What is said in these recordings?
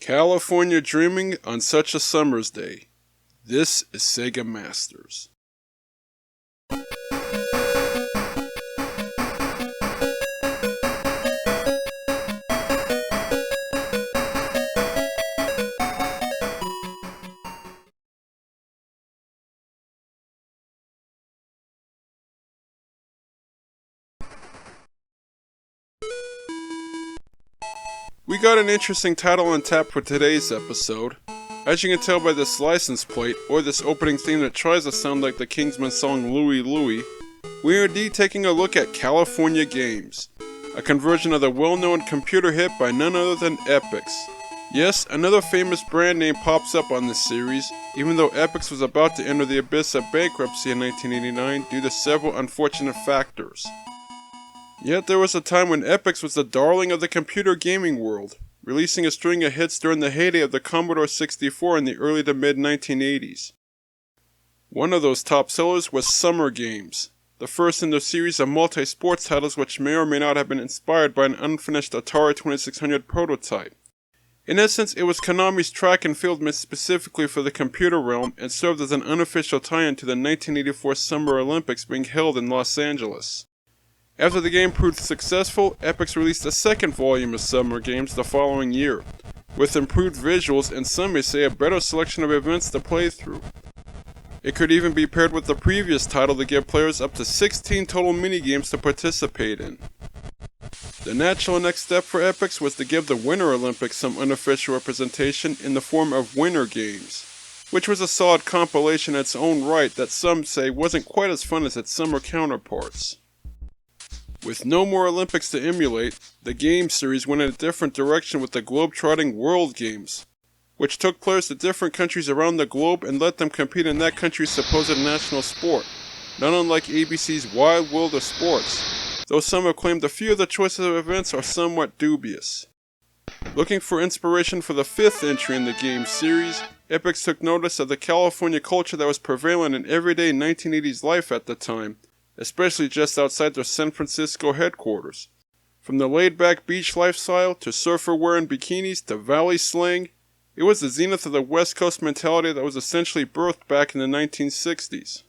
California dreaming on such a summer's day. This is Sega Masters. We got an interesting title on tap for today's episode. As you can tell by this license plate, or this opening theme that tries to sound like the Kingsman song Louie Louie, we are indeed taking a look at California Games, a conversion of the well-known computer hit by none other than Epyx. Yes, another famous brand name pops up on this series, even though Epyx was about to enter the abyss of bankruptcy in 1989 due to several unfortunate factors. Yet there was a time when Epyx was the darling of the computer gaming world, releasing a string of hits during the heyday of the Commodore 64 in the early to mid-1980s. One of those top sellers was Summer Games, the first in the series of multi-sports titles which may or may not have been inspired by an unfinished Atari 2600 prototype. In essence, it was Konami's track and field made specifically for the computer realm and served as an unofficial tie-in to the 1984 Summer Olympics being held in Los Angeles. After the game proved successful, Epyx released a second volume of Summer Games the following year, with improved visuals and some may say a better selection of events to play through. It could even be paired with the previous title to give players up to 16 total minigames to participate in. The natural next step for Epyx was to give the Winter Olympics some unofficial representation in the form of Winter Games, which was a solid compilation in its own right that some say wasn't quite as fun as its summer counterparts. With no more Olympics to emulate, the game series went in a different direction with the globe-trotting World Games, which took players to different countries around the globe and let them compete in that country's supposed national sport, not unlike ABC's Wild World of Sports, though some have claimed a few of the choices of events are somewhat dubious. Looking for inspiration for the fifth entry in the game series, Epyx took notice of the California culture that was prevalent in everyday 1980s life at the time, especially just outside their San Francisco headquarters. From the laid-back beach lifestyle, to surfer wearing bikinis, to valley slang, it was the zenith of the West Coast mentality that was essentially birthed back in the 1960s.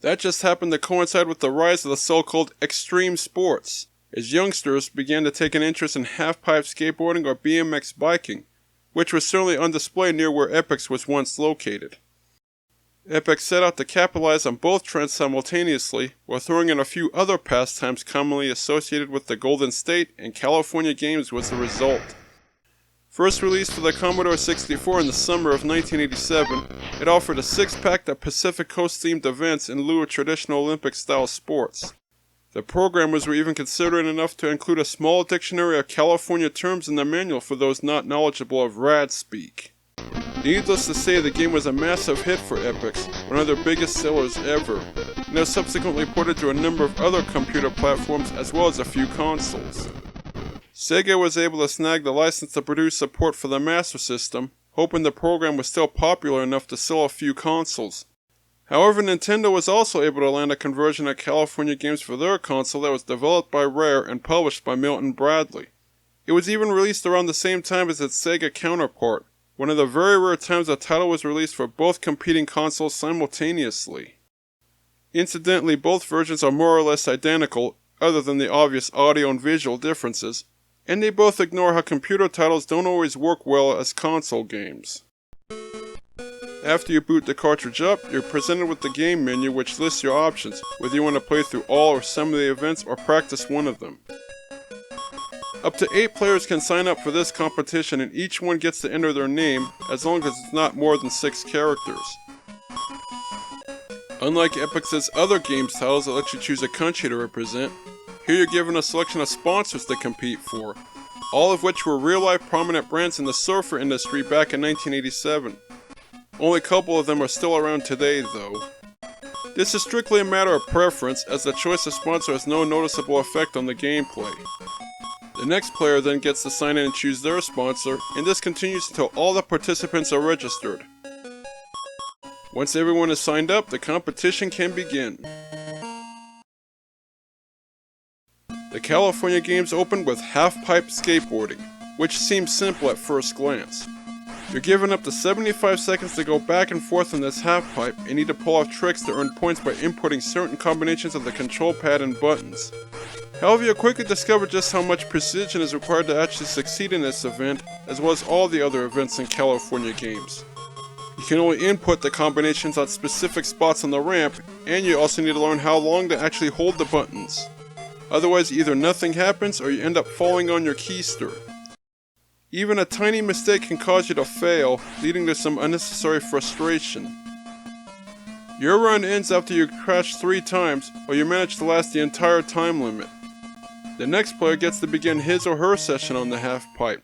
That just happened to coincide with the rise of the so-called extreme sports, as youngsters began to take an interest in half-pipe skateboarding or BMX biking, which was certainly on display near where Epyx was once located. Epyx set out to capitalize on both trends simultaneously, while throwing in a few other pastimes commonly associated with the Golden State, and California Games was the result. First released for the Commodore 64 in the summer of 1987, it offered a six-pack of Pacific Coast-themed events in lieu of traditional Olympic-style sports. The programmers were even considerate enough to include a small dictionary of California terms in the manual for those not knowledgeable of rad speak. Needless to say, the game was a massive hit for Epyx, one of their biggest sellers ever, and was subsequently ported to a number of other computer platforms as well as a few consoles. Sega was able to snag the license to produce support for the Master System, hoping the program was still popular enough to sell a few consoles. However, Nintendo was also able to land a conversion of California Games for their console that was developed by Rare and published by Milton Bradley. It was even released around the same time as its Sega counterpart, one of the very rare times a title was released for both competing consoles simultaneously. Incidentally, both versions are more or less identical, other than the obvious audio and visual differences, and they both ignore how computer titles don't always work well as console games. After you boot the cartridge up, you're presented with the game menu which lists your options, whether you want to play through all or some of the events or practice one of them. Up to 8 players can sign up for this competition and each one gets to enter their name, as long as it's not more than 6 characters. Unlike Epyx's other games titles that let you choose a country to represent, here you're given a selection of sponsors to compete for, all of which were real-life prominent brands in the surfer industry back in 1987. Only a couple of them are still around today, though. This is strictly a matter of preference, as the choice of sponsor has no noticeable effect on the gameplay. The next player then gets to sign in and choose their sponsor, and this continues until all the participants are registered. Once everyone is signed up, the competition can begin. The California Games opened with half-pipe skateboarding, which seems simple at first glance. You're given up to 75 seconds to go back and forth on this half-pipe and need to pull off tricks to earn points by inputting certain combinations of the control pad and buttons. However, you'll quickly discover just how much precision is required to actually succeed in this event, as well as all the other events in California games. You can only input the combinations on specific spots on the ramp, and you also need to learn how long to actually hold the buttons. Otherwise, either nothing happens or you end up falling on your keister. Even a tiny mistake can cause you to fail, leading to some unnecessary frustration. Your run ends after you crash 3 times, or you manage to last the entire time limit. The next player gets to begin his or her session on the half-pipe.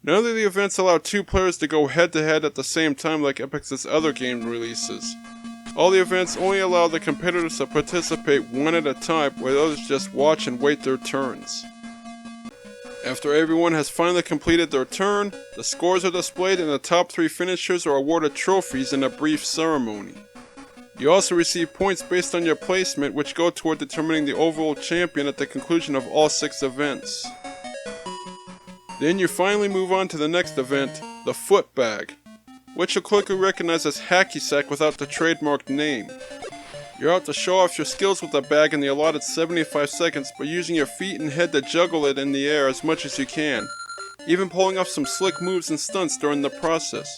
None of the events allow 2 players to go head-to-head at the same time like Epyx's other game releases. All the events only allow the competitors to participate one at a time, while others just watch and wait their turns. After everyone has finally completed their turn, the scores are displayed and the top 3 finishers are awarded trophies in a brief ceremony. You also receive points based on your placement, which go toward determining the overall champion at the conclusion of all 6 events. Then you finally move on to the next event, the foot bag, which you'll quickly recognize as hacky sack without the trademarked name. You're out to show off your skills with the bag in the allotted 75 seconds by using your feet and head to juggle it in the air as much as you can, even pulling off some slick moves and stunts during the process.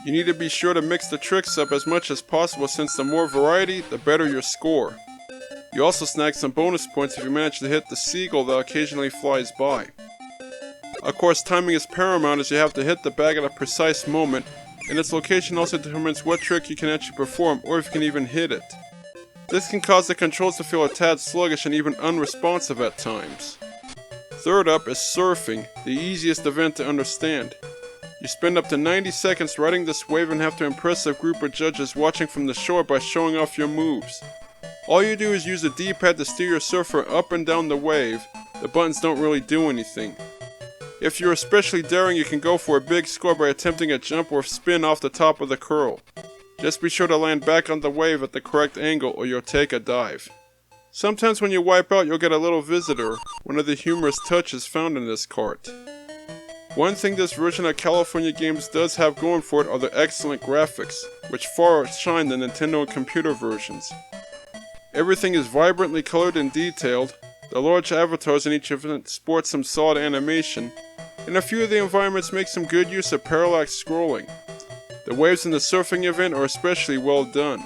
You need to be sure to mix the tricks up as much as possible, since the more variety, the better your score. You also snag some bonus points if you manage to hit the seagull that occasionally flies by. Of course, timing is paramount, as you have to hit the bag at a precise moment, and its location also determines what trick you can actually perform, or if you can even hit it. This can cause the controls to feel a tad sluggish and even unresponsive at times. Third up is surfing, the easiest event to understand. You spend up to 90 seconds riding this wave and have to impress a group of judges watching from the shore by showing off your moves. All you do is use a D-pad to steer your surfer up and down the wave. The buttons don't really do anything. If you're especially daring, you can go for a big score by attempting a jump or spin off the top of the curl. Just be sure to land back on the wave at the correct angle or you'll take a dive. Sometimes when you wipe out, you'll get a little visitor, one of the humorous touches found in this cart. One thing this version of California games does have going for it are the excellent graphics, which far outshine the Nintendo and computer versions. Everything is vibrantly colored and detailed, the large avatars in each event sport some solid animation, and a few of the environments make some good use of parallax scrolling. The waves in the surfing event are especially well done.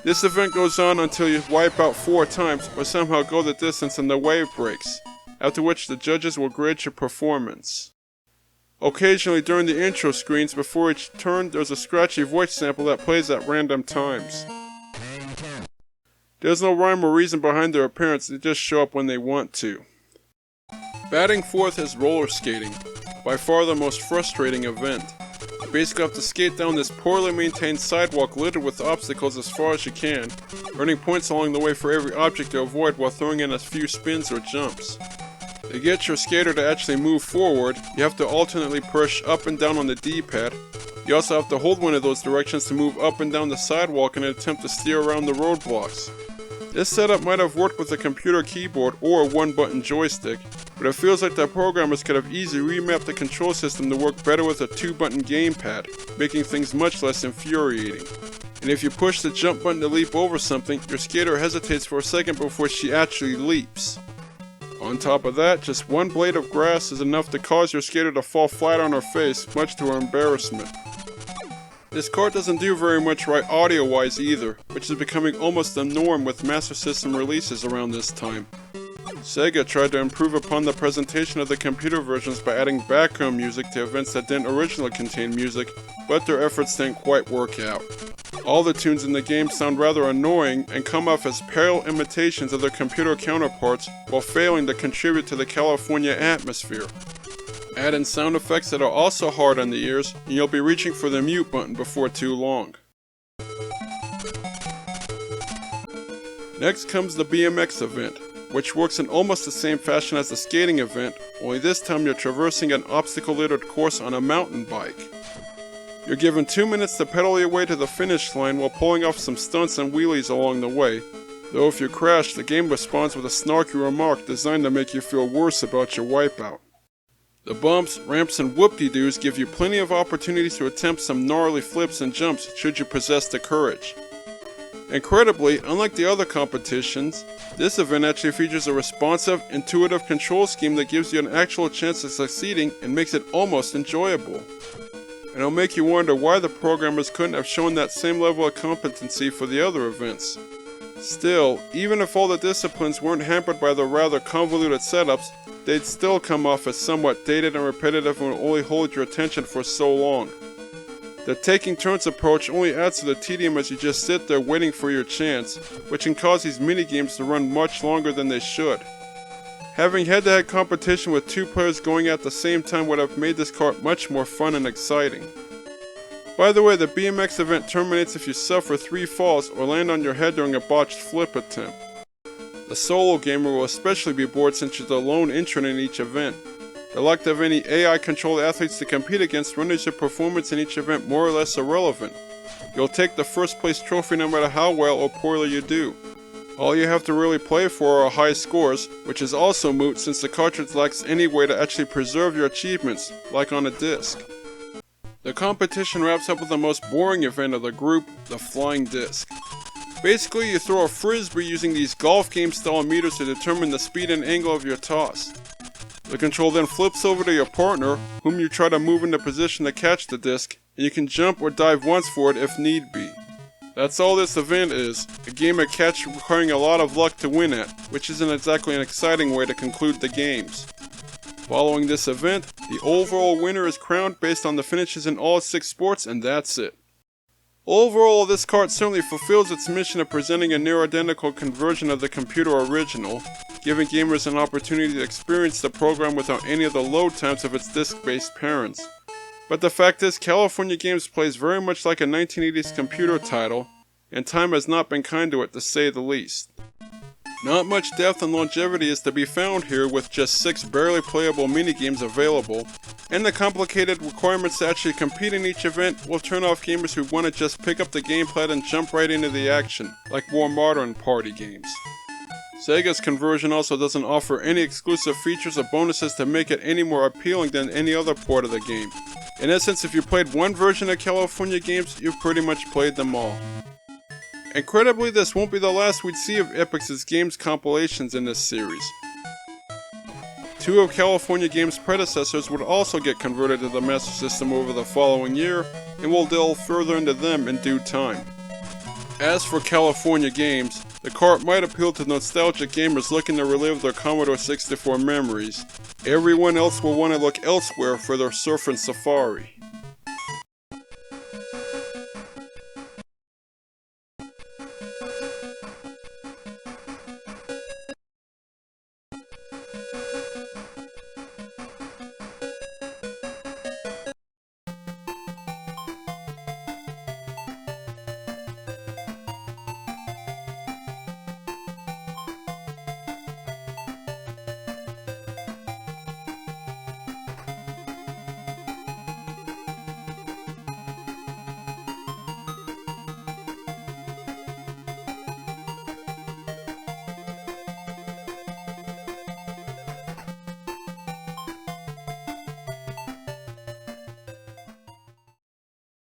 This event goes on until you wipe out 4 times or somehow go the distance and the wave breaks, after which the judges will grade your performance. Occasionally during the intro screens before each turn, there's a scratchy voice sample that plays at random times. There's no rhyme or reason behind their appearance, they just show up when they want to. Batting fourth is roller skating, by far the most frustrating event. You basically have to skate down this poorly maintained sidewalk littered with obstacles as far as you can, earning points along the way for every object to avoid while throwing in a few spins or jumps. To get your skater to actually move forward, you have to alternately push up and down on the D-pad. You also have to hold one of those directions to move up and down the sidewalk in an attempt to steer around the roadblocks. This setup might have worked with a computer keyboard or a one-button joystick, but it feels like the programmers could have easily remapped the control system to work better with a 2-button gamepad, making things much less infuriating. And if you push the jump button to leap over something, your skater hesitates for a second before she actually leaps. On top of that, just one blade of grass is enough to cause your skater to fall flat on her face, much to her embarrassment. This cart doesn't do very much right audio-wise either, which is becoming almost the norm with Master System releases around this time. Sega tried to improve upon the presentation of the computer versions by adding background music to events that didn't originally contain music, but their efforts didn't quite work out. All the tunes in the game sound rather annoying and come off as pale imitations of their computer counterparts while failing to contribute to the California atmosphere. Add in sound effects that are also hard on the ears, and you'll be reaching for the mute button before too long. Next comes the BMX event, which works in almost the same fashion as the skating event, only this time you're traversing an obstacle-littered course on a mountain bike. You're given 2 minutes to pedal your way to the finish line while pulling off some stunts and wheelies along the way, though if you crash, the game responds with a snarky remark designed to make you feel worse about your wipeout. The bumps, ramps, and whoop-de-doos give you plenty of opportunities to attempt some gnarly flips and jumps should you possess the courage. Incredibly, unlike the other competitions, this event actually features a responsive, intuitive control scheme that gives you an actual chance of succeeding and makes it almost enjoyable. And it'll make you wonder why the programmers couldn't have shown that same level of competency for the other events. Still, even if all the disciplines weren't hampered by the rather convoluted setups, they'd still come off as somewhat dated and repetitive and will only hold your attention for so long. The taking turns approach only adds to the tedium as you just sit there waiting for your chance, which can cause these minigames to run much longer than they should. Having head-to-head competition with two players going at the same time would have made this kart much more fun and exciting. By the way, the BMX event terminates if you suffer 3 falls or land on your head during a botched flip attempt. The solo gamer will especially be bored since you're the lone entrant in each event. The lack of any AI-controlled athletes to compete against renders your performance in each event more or less irrelevant. You'll take the first place trophy no matter how well or poorly you do. All you have to really play for are high scores, which is also moot since the cartridge lacks any way to actually preserve your achievements, like on a disc. The competition wraps up with the most boring event of the group, the flying disc. Basically, you throw a frisbee using these golf game style meters to determine the speed and angle of your toss. The control then flips over to your partner, whom you try to move into position to catch the disc, and you can jump or dive once for it if need be. That's all this event is, a game of catch requiring a lot of luck to win at, which isn't exactly an exciting way to conclude the games. Following this event, the overall winner is crowned based on the finishes in all 6 sports, and that's it. Overall, this kart certainly fulfills its mission of presenting a near-identical conversion of the computer original, giving gamers an opportunity to experience the program without any of the load times of its disc-based parents. But the fact is, California Games plays very much like a 1980s computer title, and time has not been kind to it to say the least. Not much depth and longevity is to be found here with just 6 barely playable minigames available, and the complicated requirements to actually compete in each event will turn off gamers who want to just pick up the gamepad and jump right into the action, like more modern party games. Sega's conversion also doesn't offer any exclusive features or bonuses to make it any more appealing than any other port of the game. In essence, if you played one version of California Games, you've pretty much played them all. Incredibly, this won't be the last we'd see of Epyx's games compilations in this series. 2 of California Games' predecessors would also get converted to the Master System over the following year, and we'll delve further into them in due time. As for California Games, the kart might appeal to nostalgic gamers looking to relive their Commodore 64 memories. Everyone else will want to look elsewhere for their surfing safari.